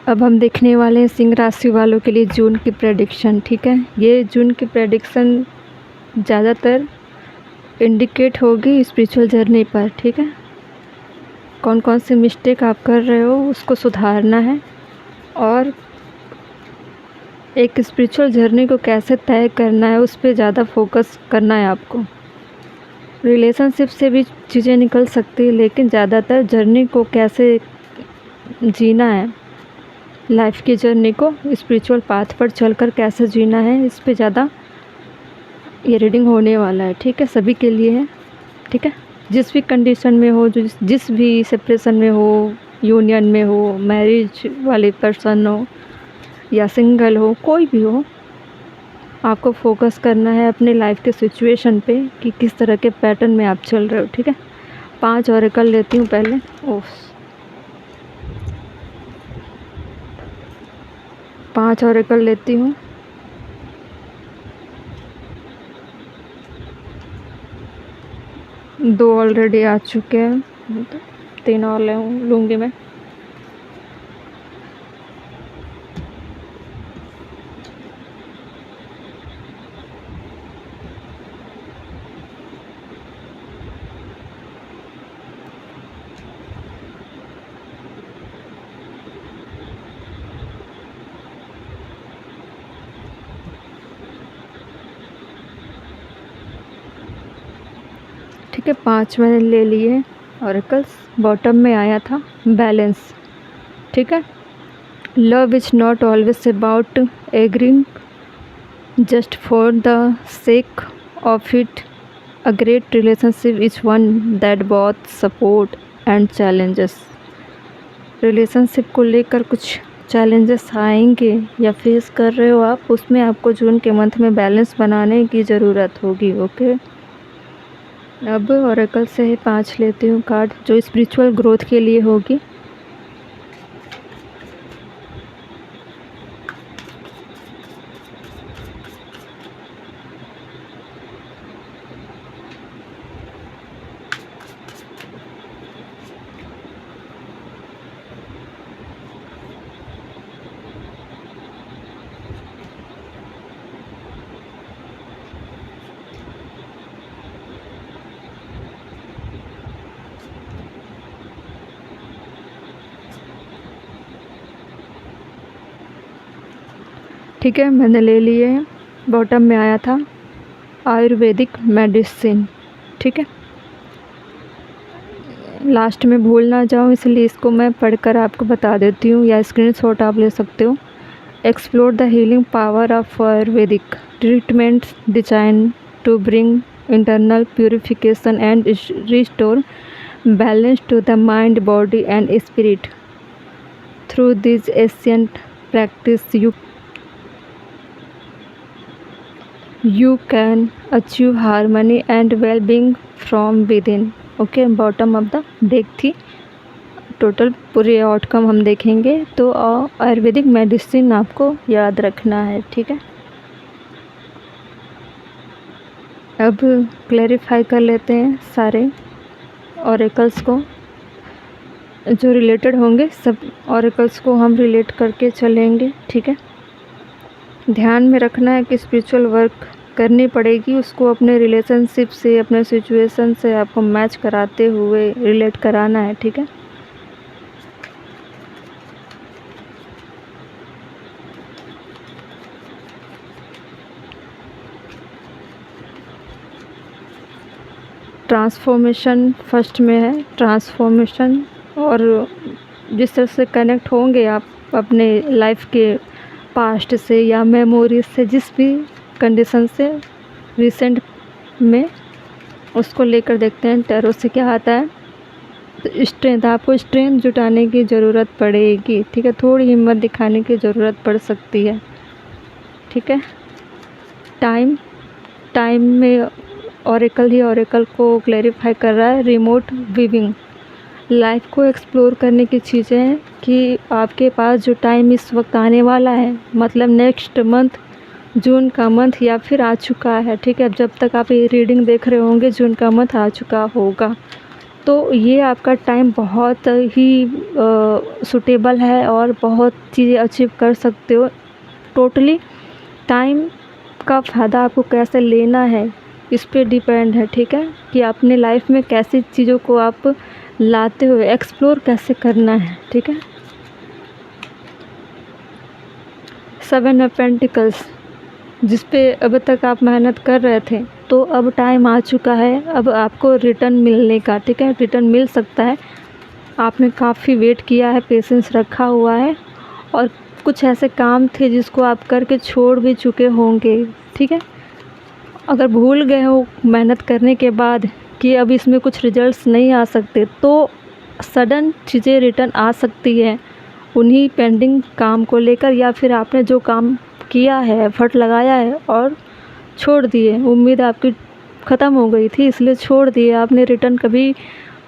अब हम देखने वाले हैं सिंह राशि वालों के लिए जून की प्रेडिक्शन। ठीक है, ये जून की प्रेडिक्शन ज़्यादातर इंडिकेट होगी स्पिरिचुअल जर्नी पर। ठीक है, कौन कौन सी मिस्टेक आप कर रहे हो उसको सुधारना है, और एक स्पिरिचुअल जर्नी को कैसे तय करना है उस पर ज़्यादा फोकस करना है आपको। रिलेशनशिप से भी चीज़ें निकल सकती है, लेकिन ज़्यादातर जर्नी को कैसे जीना है, लाइफ की जर्नी को स्पिरिचुअल पाथ पर चलकर कैसे जीना है, इस पे ज़्यादा ये रीडिंग होने वाला है। ठीक है, सभी के लिए है। ठीक है, जिस भी कंडीशन में हो, जिस भी सेपरेशन में हो, यूनियन में हो, मैरिज वाले पर्सन हो या सिंगल हो, कोई भी हो, आपको फोकस करना है अपने लाइफ के सिचुएशन पे कि किस तरह के पैटर्न में आप चल रहे हो। ठीक है, 5 ऑरेकल लेती हूँ पहले। 5 ऑरेकल लेती हूँ। दो ऑलरेडी आ चुके हैं, 3 और लूँगी मैं। ठीक है, 5 मैंने ले लिए ऑरेकल्स। बॉटम में आया था बैलेंस। ठीक है, love is not always about agreeing just for the sake of it. A great relationship is one that both support and challenges. Relationship को लेकर कुछ चैलेंजेस आएंगे या फेस कर रहे हो आप, उसमें आपको जून के मंथ में बैलेंस बनाने की ज़रूरत होगी। ओके, अब ऑरेकल से ही 5 लेती हूँ कार्ड जो स्पिरिचुअल ग्रोथ के लिए होगी। ठीक है, मैंने ले लिए हैं। बॉटम में आया था आयुर्वेदिक मेडिसिन। ठीक है, लास्ट में भूल ना जाऊँ इसलिए इसको मैं पढ़कर आपको बता देती हूँ, या स्क्रीनशॉट आप ले सकते हो। Explore the healing power of ayurvedic treatments design to bring internal purification and restore balance to the mind, body and spirit. Through this ancient practice you can achieve harmony and well-being from within। Okay, bottom of the deck थी। Total पूरे outcome हम देखेंगे, तो Ayurvedic medicine आपको याद रखना है। ठीक है, अब क्लैरिफाई कर लेते हैं सारे ऑरेकल्स को जो रिलेटेड होंगे। सब ऑरेकल्स को हम रिलेट करके चलेंगे। ठीक है, ध्यान में रखना है कि स्पिरिचुअल वर्क करनी पड़ेगी, उसको अपने रिलेशनशिप से, अपने सिचुएशन से आपको मैच कराते हुए रिलेट कराना है। ठीक है, ट्रांसफॉर्मेशन फर्स्ट में है। ट्रांसफॉर्मेशन, और जिस तरह से कनेक्ट होंगे आप अपने लाइफ के पास्ट से या मेमोरीज से, जिस भी कंडीशन से रिसेंट में, उसको लेकर देखते हैं टैरो से क्या आता है। तो स्ट्रेंथ, आपको स्ट्रेंथ जुटाने की ज़रूरत पड़ेगी। ठीक है, थोड़ी हिम्मत दिखाने की ज़रूरत पड़ सकती है। ठीक है, टाइम में ऑरेकल ही ऑरेकल को क्लैरिफाई कर रहा है। रिमोट विविंग, लाइफ को एक्सप्लोर करने की चीज़ें हैं कि आपके पास जो टाइम इस वक्त आने वाला है, मतलब नेक्स्ट मंथ, जून का मंथ या फिर आ चुका है। ठीक है, जब तक आप ये रीडिंग देख रहे होंगे जून का मंथ आ चुका होगा। तो ये आपका टाइम बहुत ही सूटेबल है और बहुत चीज़ें अचीव कर सकते हो। टोटली टाइम का फ़ायदा आपको कैसे लेना है इस पे डिपेंड है, ठीक है, कि अपने लाइफ में कैसी चीज़ों को आप लाते हो, एक्सप्लोर कैसे करना है, ठीक है। 7 ऑफ पेंटिकल्स, जिस पे अब तक आप मेहनत कर रहे थे, तो अब टाइम आ चुका है अब आपको रिटर्न मिलने का, ठीक है, रिटर्न मिल सकता है। आपने काफ़ी वेट किया है, पेशेंस रखा हुआ है, और कुछ ऐसे काम थे जिसको आप करके छोड़ भी चुके होंगे, ठीक है। अगर भूल गए हो मेहनत करने के बाद कि अब इसमें कुछ रिजल्ट्स नहीं आ सकते, तो सडन चीज़ें रिटर्न आ सकती है उन्हीं पेंडिंग काम को लेकर, या फिर आपने जो काम किया है, एफर्ट लगाया है और छोड़ दिए, उम्मीद आपकी ख़त्म हो गई थी इसलिए छोड़ दिए आपने, रिटर्न कभी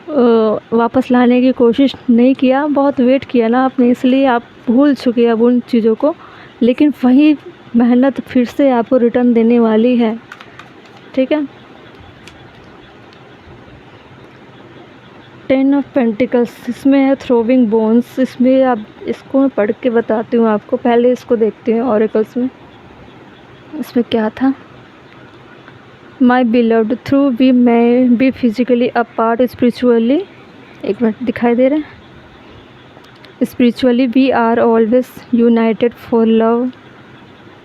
वापस लाने की कोशिश नहीं किया, बहुत वेट किया ना आपने, इसलिए आप भूल चुके अब उन चीज़ों को। लेकिन वही मेहनत फिर से आपको रिटर्न देने वाली है, ठीक है। 10 ऑफ पेंटिकल्स, इसमें है थ्रोविंग बोन्स। इसमें आप, इसको मैं पढ़ के बताती हूँ आपको, पहले इसको देखते हैं ऑरेकल्स में। इसमें क्या था? My beloved, though we may be physically apart spiritually, एक मिनट, दिखाई दे रहे हैं, spiritually we are always united for love,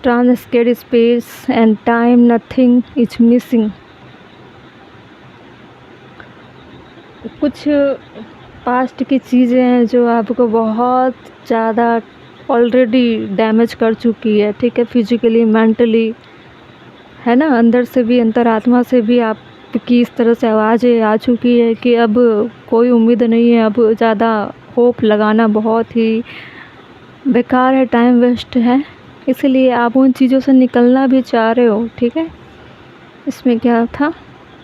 transcend space and time, nothing is missing. कुछ पास्ट की चीज़ें हैं जो आपको बहुत ज़्यादा ऑलरेडी डैमेज कर चुकी है, ठीक है, फिजिकली, मेंटली, है ना, अंदर से भी, अंतरात्मा से भी आपकी इस तरह से आवाज़ें आ चुकी है कि अब कोई उम्मीद नहीं है, अब ज़्यादा होप लगाना बहुत ही बेकार है, टाइम वेस्ट है, इसलिए आप उन चीज़ों से निकलना भी चाह रहे हो, ठीक है। इसमें क्या था?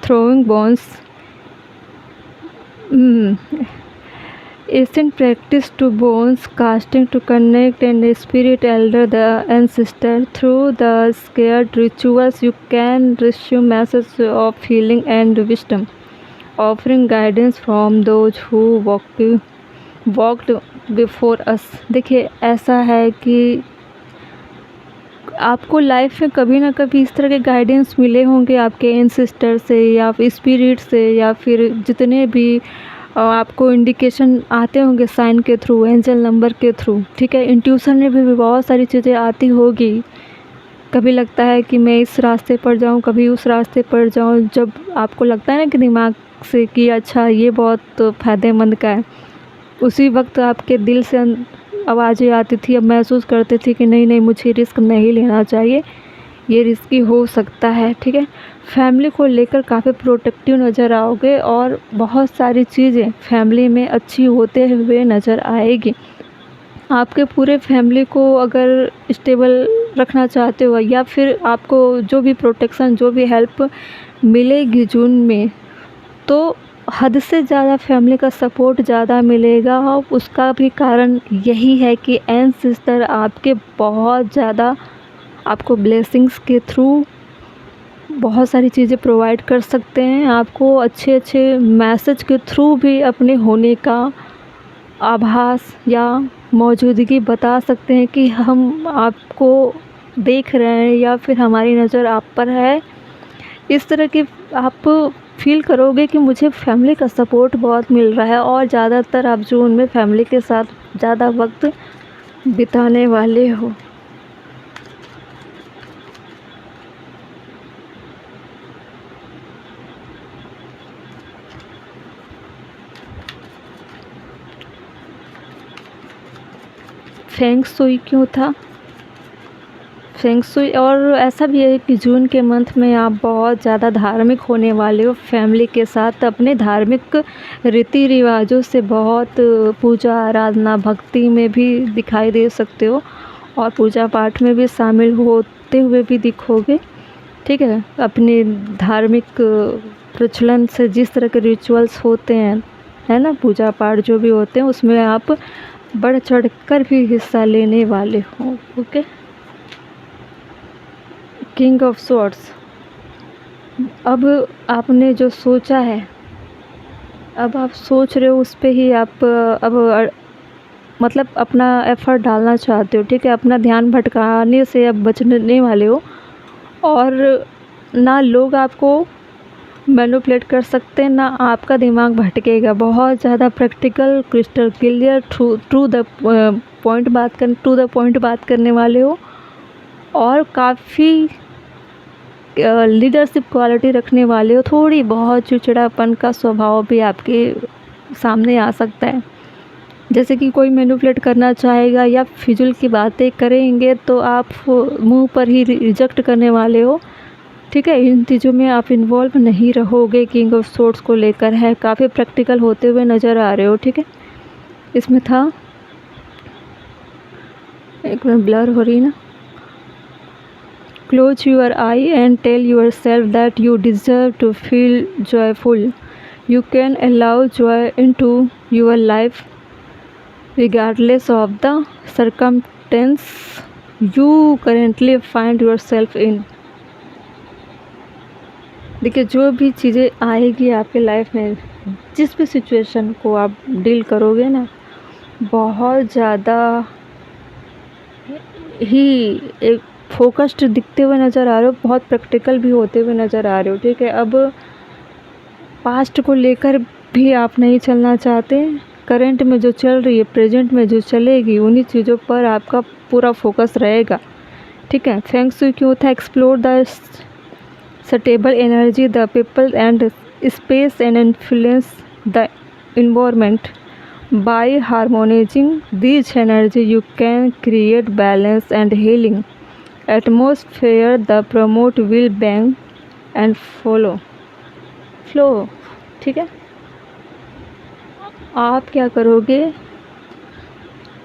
Throwing bones, ancient practice to bones casting to connect and spirit elder the ancestor. Through the scared rituals you can receive messages of healing and wisdom, offering guidance from those who walked before us. देखिए, ऐसा है कि आपको life में कभी ना कभी इस तरह के गाइडेंस मिले होंगे आपके एंसेस्टर से, या फिर स्पिरिट से, या फिर जितने भी आपको इंडिकेशन आते होंगे साइन के थ्रू, एंजल नंबर के थ्रू, ठीक है। इंट्यूशन में भी बहुत सारी चीज़ें आती होगी, कभी लगता है कि मैं इस रास्ते पर जाऊं, कभी उस रास्ते पर जाऊं, जब आपको लगता है ना कि दिमाग से कि अच्छा ये बहुत फ़ायदेमंद का है, उसी वक्त आपके दिल से आवाज़ें आती थी, अब महसूस करते थे कि नहीं नहीं, मुझे रिस्क नहीं लेना चाहिए, ये रिस्की हो सकता है, ठीक है। फैमिली को लेकर काफ़ी प्रोटेक्टिव नज़र आओगे और बहुत सारी चीज़ें फैमिली में अच्छी होते हुए नज़र आएगी। आपके पूरे फैमिली को अगर स्टेबल रखना चाहते हो, या फिर आपको जो भी प्रोटेक्शन, जो भी हेल्प मिलेगी जून में, तो हद से ज़्यादा फैमिली का सपोर्ट ज़्यादा मिलेगा, और उसका भी कारण यही है कि एंसेस्टर आपके बहुत ज़्यादा आपको ब्लेसिंग्स के थ्रू बहुत सारी चीज़ें प्रोवाइड कर सकते हैं, आपको अच्छे अच्छे मैसेज के थ्रू भी अपने होने का आभास या मौजूदगी बता सकते हैं कि हम आपको देख रहे हैं, या फिर हमारी नज़र आप पर है। इस तरह की आप फील करोगे कि मुझे फैमिली का सपोर्ट बहुत मिल रहा है, और ज़्यादातर आप जून में फैमिली के साथ ज़्यादा वक्त बिताने वाले हो। फेंग शुई क्यों था? फेंग शुई, और ऐसा भी है कि जून के मंथ में आप बहुत ज़्यादा धार्मिक होने वाले हो, फैमिली के साथ अपने धार्मिक रीति रिवाजों से बहुत पूजा आराधना भक्ति में भी दिखाई दे सकते हो, और पूजा पाठ में भी शामिल होते हुए भी दिखोगे, ठीक है। अपने धार्मिक प्रचलन से जिस तरह के रिचुअल्स होते हैं, है ना, पूजा पाठ जो भी होते हैं, उसमें आप बढ़ चढ़ कर भी हिस्सा लेने वाले हो, ओके। किंग ऑफ स्वॉर्ड्स, अब आपने जो सोचा है अब आप सोच रहे हो उस पे ही आप मतलब अपना एफ़र्ट डालना चाहते हो, ठीक है? अपना ध्यान भटकाने से अब बचने वाले हो, और ना लोग आपको मैनिपुलेट कर सकते हैं, ना आपका दिमाग भटकेगा। बहुत ज़्यादा practical, crystal clear, to the point बात करने वाले हो, और काफ़ी लीडरशिप क्वालिटी रखने वाले हो। थोड़ी बहुत चिड़चिड़ापन का स्वभाव भी आपके सामने आ सकता है। जैसे कि कोई मैनिपुलेट करना चाहेगा या फिजूल की बातें करेंगे तो आप मुंह पर ही रिजेक्ट करने वाले हो, ठीक है? इन चीज़ों में आप इन्वॉल्व नहीं रहोगे। किंग ऑफ सोर्ड्स को लेकर है, काफ़ी प्रैक्टिकल होते हुए नज़र आ रहे हो, ठीक है? इसमें था, एक मिनट ब्लर हो रही ना। Close your eye and tell yourself that you deserve to feel joyful. You can allow joy into your life regardless of the circumstance you currently find yourself in. देखिए, जो भी चीज़ें आएगी आपके लाइफ में, जिस भी सिचुएशन को आप डील करोगे ना, बहुत ज़्यादा ही एक फोकस्ड दिखते हुए नज़र आ रहे हो, बहुत प्रैक्टिकल भी होते हुए नज़र आ रहे हो, ठीक है? अब पास्ट को लेकर भी आप नहीं चलना चाहते। करंट में जो चल रही है, प्रेजेंट में जो चलेगी, उन्हीं चीज़ों पर आपका पूरा फोकस रहेगा, ठीक है? फेंग शुई क्यों था? Explore the stable energy, the people and space and influence the environment. By harmonizing these energy, you can create balance and healing atmosphere that promote well-being and flow. ठीक है? आप क्या करोगे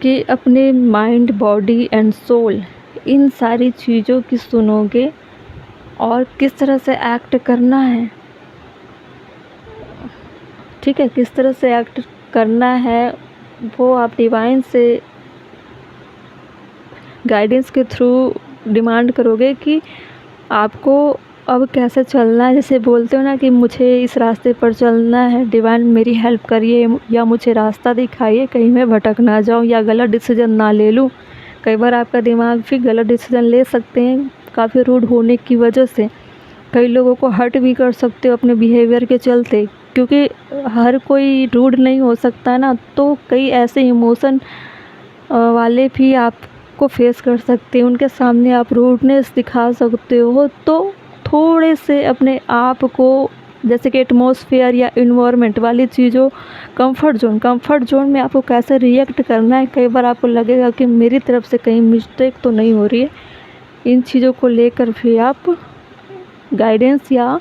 कि अपने माइंड, बॉडी एंड सोल, इन सारी चीज़ों की सुनोगे और किस तरह से एक्ट करना है, ठीक है? किस तरह से एक्ट करना है वो आप डिवाइन से गाइडेंस के थ्रू डिमांड करोगे कि आपको अब कैसे चलना है। जैसे बोलते हो ना कि मुझे इस रास्ते पर चलना है, डिवाइन मेरी हेल्प करिए, या मुझे रास्ता दिखाइए, कहीं मैं भटक ना जाऊं या गलत डिसीजन ना ले लूं। कई बार आपका दिमाग भी गलत डिसीजन ले सकते हैं काफ़ी रूड होने की वजह से। कई लोगों को हर्ट भी कर सकते हो अपने बिहेवियर के चलते, क्योंकि हर कोई रूड नहीं हो सकता ना। तो कई ऐसे इमोशन वाले भी आपको फेस कर सकते हैं, उनके सामने आप रूडनेस दिखा सकते हो। तो थोड़े से अपने आप को, जैसे कि एटमॉस्फेयर या इन्वायरमेंट वाली चीज़ों, कंफर्ट जोन में आपको कैसे रिएक्ट करना है। कई बार आपको लगेगा कि मेरी तरफ से कहीं मिस्टेक तो नहीं हो रही है, इन चीज़ों को लेकर भी आप गाइडेंस या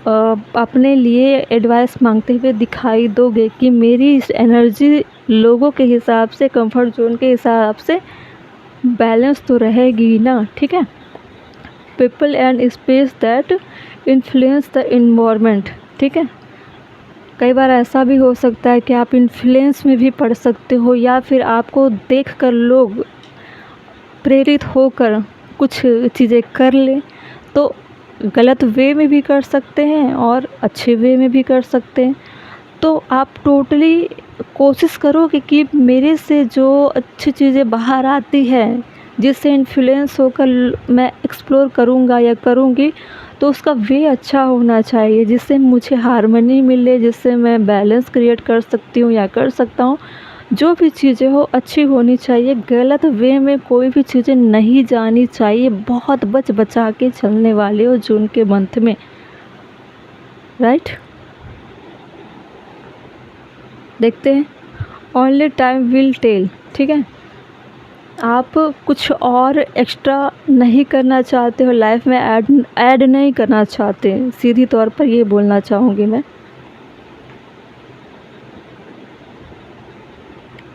अपने लिए एडवाइस मांगते हुए दिखाई दोगे कि मेरी इस एनर्जी लोगों के हिसाब से, कंफर्ट जोन के हिसाब से बैलेंस तो रहेगी ना, ठीक है? People and space that influence the environment, ठीक है? कई बार ऐसा भी हो सकता है कि आप इन्फ्लुएंस में भी पड़ सकते हो, या फिर आपको देखकर लोग प्रेरित होकर कुछ चीज़ें कर लें। तो गलत वे में भी कर सकते हैं और अच्छे वे में भी कर सकते हैं। तो आप टोटली कोशिश करोगे कि मेरे से जो अच्छी चीज़ें बाहर आती हैं, जिससे इन्फ्लुएंस होकर मैं एक्सप्लोर करूँगा या करूँगी, तो उसका वे अच्छा होना चाहिए, जिससे मुझे हार्मनी मिले, जिससे मैं बैलेंस क्रिएट कर सकती हूँ या कर सकता हूँ। जो भी चीज़ें हो अच्छी होनी चाहिए, गलत वे में कोई भी चीज़ें नहीं जानी चाहिए। बहुत बचा के चलने वाले हो जून के मंथ में, राइट? देखते हैं, ओनली टाइम विल टेल, ठीक है? आप कुछ और एक्स्ट्रा नहीं करना चाहते हो लाइफ में, ऐड नहीं करना चाहते, सीधी तौर पर ये बोलना चाहूँगी मैं।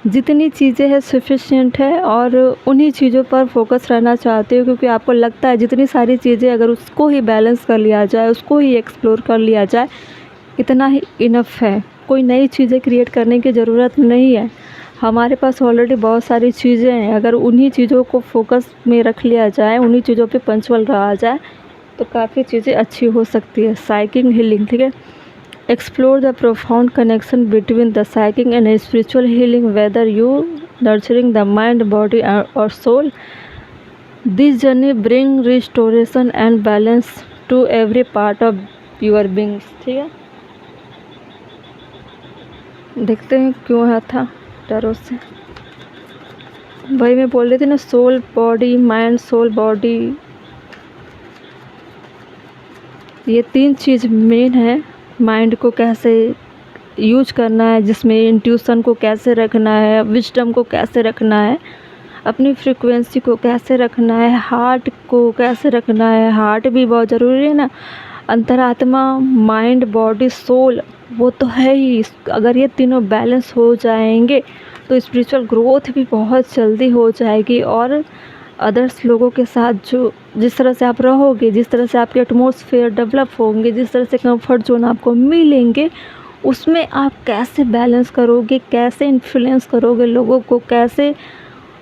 जितनी चीज़ें हैं सफिशिएंट है, और उन्हीं चीज़ों पर फोकस रहना चाहते हो, क्योंकि आपको लगता है जितनी सारी चीज़ें अगर उसको ही बैलेंस कर लिया जाए, उसको ही एक्सप्लोर कर लिया जाए, इतना ही इनफ है। कोई नई चीज़ें क्रिएट करने की ज़रूरत नहीं है, हमारे पास ऑलरेडी बहुत सारी चीज़ें हैं। अगर उन्हीं चीज़ों को फोकस में रख लिया जाए, उन्हीं चीज़ों पे पंचुअल रहा जाए, तो काफ़ी चीज़ें अच्छी हो सकती है। साइकिंग हीलिंग, ठीक है? Explore the profound connection between the psychic and spiritual healing, whether you nurturing the mind, body, or soul. This journey bring restoration and balance to every part of your being. ठीक है, देखते हैं क्यों है था tarot से। वही मैं बोल रही थी ना, soul body mind, soul body, ये तीन चीज़ मेन है। माइंड को कैसे यूज करना है, जिसमें इंट्यूशन को कैसे रखना है, विजडम को कैसे रखना है, अपनी फ्रीक्वेंसी को कैसे रखना है, हार्ट को कैसे रखना है, हार्ट भी बहुत ज़रूरी है ना, अंतरात्मा, माइंड, बॉडी, सोल, वो तो है ही। अगर ये तीनों बैलेंस हो जाएंगे तो स्पिरिचुअल ग्रोथ भी बहुत जल्दी हो जाएगी। और अदर्स लोगों के साथ जो जिस तरह से आप रहोगे, जिस तरह से आपके एटमॉस्फेयर डेवलप होंगे, जिस तरह से कंफर्ट जोन आपको मिलेंगे, उसमें आप कैसे बैलेंस करोगे, कैसे इन्फ्लुएंस करोगे लोगों को, कैसे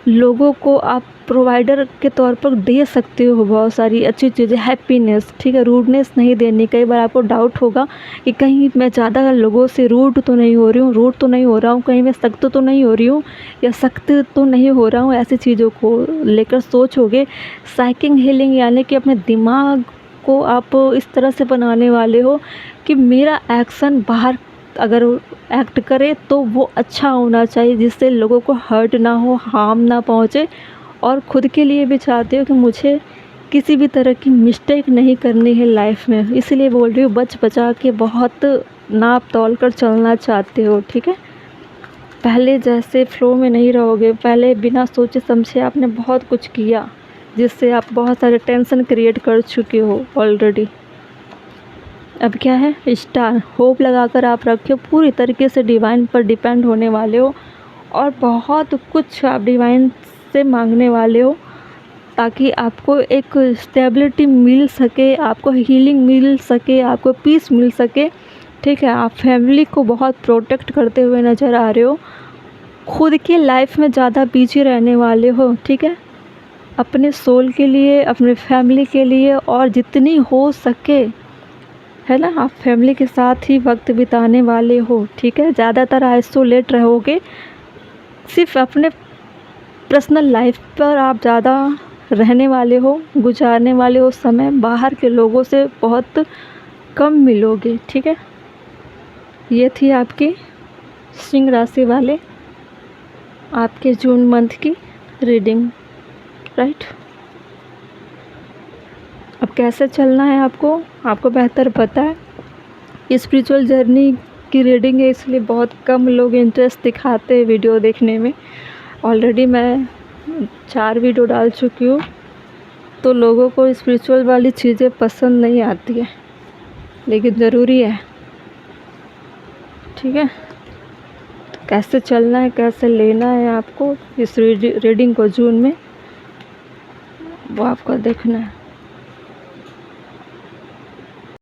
लोगों को आप प्रोवाइडर के तौर पर दे सकते हो बहुत सारी अच्छी चीज़ें, हैप्पीनेस, ठीक है, रूडनेस नहीं देनी। कई बार आपको डाउट होगा कि कहीं मैं ज़्यादा लोगों से रूड तो नहीं हो रही हूँ, रूड तो नहीं हो रहा हूँ, कहीं मैं सख्त तो नहीं हो रही हूँ या सख्त तो नहीं हो रहा हूँ। ऐसी चीज़ों को लेकर सोचोगे। साइकिक हीलिंग यानी कि अपने दिमाग को आप इस तरह से बनाने वाले हो कि मेरा एक्शन बाहर अगर एक्ट करे तो वो अच्छा होना चाहिए, जिससे लोगों को हर्ट ना हो, हार्म ना पहुँचे। और ख़ुद के लिए भी चाहते हो कि मुझे किसी भी तरह की मिस्टेक नहीं करनी है लाइफ में, इसलिए बोल रही हूँ बच बचा के बहुत नाप तोल कर चलना चाहते हो। ठीक है, पहले जैसे फ़्लो में नहीं रहोगे। पहले बिना सोचे समझे आपने बहुत कुछ किया, जिससे आप बहुत सारे टेंशन क्रिएट कर चुके हो ऑलरेडी। अब क्या है, स्टार होप लगाकर आप रखे हो, पूरी तरीके से डिवाइन पर डिपेंड होने वाले हो और बहुत कुछ आप डिवाइन से मांगने वाले हो, ताकि आपको एक स्टेबिलिटी मिल सके, आपको हीलिंग मिल सके, आपको पीस मिल सके। ठीक है, आप फैमिली को बहुत प्रोटेक्ट करते हुए नज़र आ रहे हो, खुद की लाइफ में ज़्यादा बिजी रहने वाले हो। ठीक है, अपने सोल के लिए, अपने फैमिली के लिए, और जितनी हो सके, है ना, आप फैमिली के साथ ही वक्त बिताने वाले हो। ठीक है, ज़्यादातर आइसोलेट रहोगे, सिर्फ अपने पर्सनल लाइफ पर आप ज़्यादा रहने वाले हो, गुजारने वाले हो समय, बाहर के लोगों से बहुत कम मिलोगे। ठीक है, ये थी आपकी सिंह राशि वाले आपके जून मंथ की रीडिंग, राइट। अब कैसे चलना है आपको बेहतर पता है। स्पिरिचुअल जर्नी की रीडिंग है, इसलिए बहुत कम लोग इंटरेस्ट दिखाते हैं वीडियो देखने में। ऑलरेडी मैं 4 वीडियो डाल चुकी हूँ, तो लोगों को स्पिरिचुअल वाली चीज़ें पसंद नहीं आती है, लेकिन ज़रूरी है। ठीक है, तो कैसे चलना है, कैसे लेना है आपको इस रीडिंग को जून में, वो आपको देखना है।